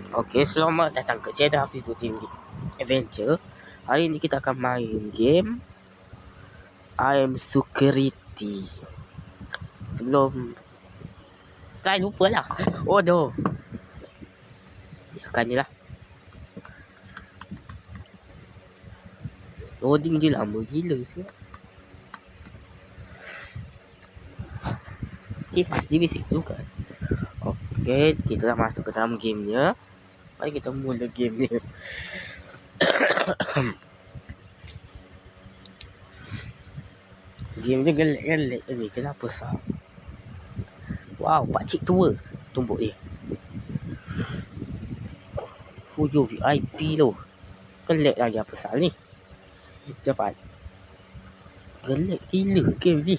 Okey, selamat datang ke channel Hafizuddin Adventure. Hari ini kita akan main game I Am Security. Sebelum saya lupa lah. Oh no. Biarkan je lah. Loading je lama gila sih. Okay, pasti basic tu kan. Okey, kita dah masuk ke dalam gamenya. Mari kita mula gamenya. Game dia gelek-gelek ni. Kenapa sah? Wow, pakcik tua tumbuk dia. Fuyo VIP tu. Gelek lagi apa sah ni? Cepat. Gelek gila game ni.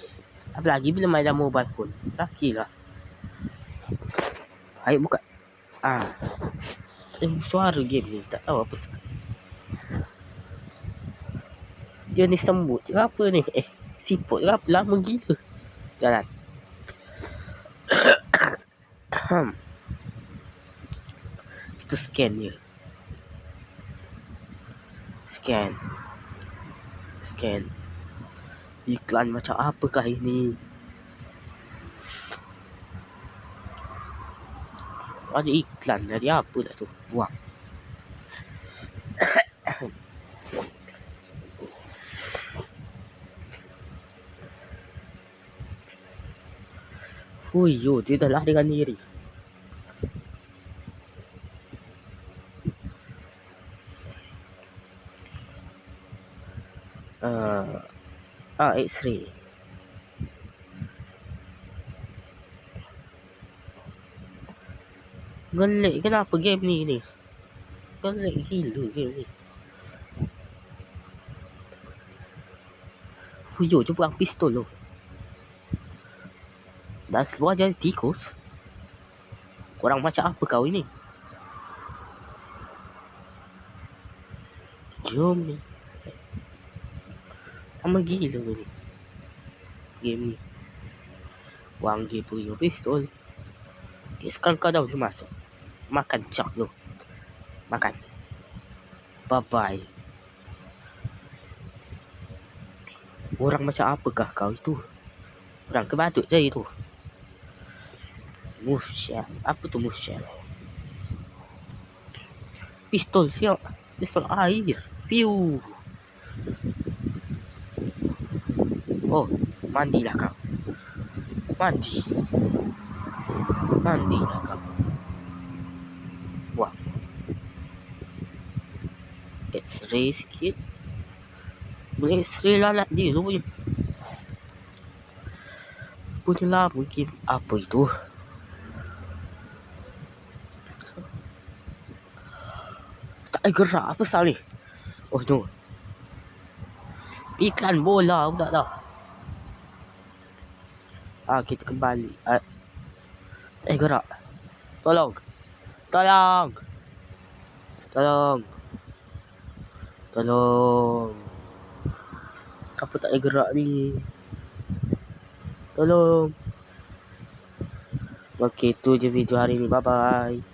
Apalagi bila main dalam mobile phone. Lakilah. Ayo buka. Suara game ni. Tak tahu apa sah. Dia ni semut ke apa ni? Siput ke apa? Lama gila. Jalan. Kita scan je. Scan. Iklan macam apakah ini? Ada iklan dari apa dah tu? Buang. Fuyo, dia dah lari dengan diri. X-ray. Gelek kenapa game ni? Gelek gila game ni. Fuyo, cuba ang pistol tu. Dan seluar jadi tikus. Korang macam apa kau ini? Jom ni. Sama gila ni. Game ni. Wang je punya pistol. Okay, sekarang kau dah boleh masuk. Makan cak tu. Makan. Bye-bye. Orang macam apakah kau itu? Orang ke badut je itu. Musyal. Apa tu musyal? Pistol siap. Pistol air. Piu. Oh, mandilah kau. Mandilah kau. Wah. X-ray sikit. Boleh X-ray lalat dia tu punya. Punya lah mungkin. Apa itu? Tak ada gerak. Apa salah ni? Oh no. Iklan bola pula dah. Kita kembali. Tak ada gerak. Tolong. Apa tak ada gerak ni? Tolong. Okey, tu je video hari ni. Bye-bye.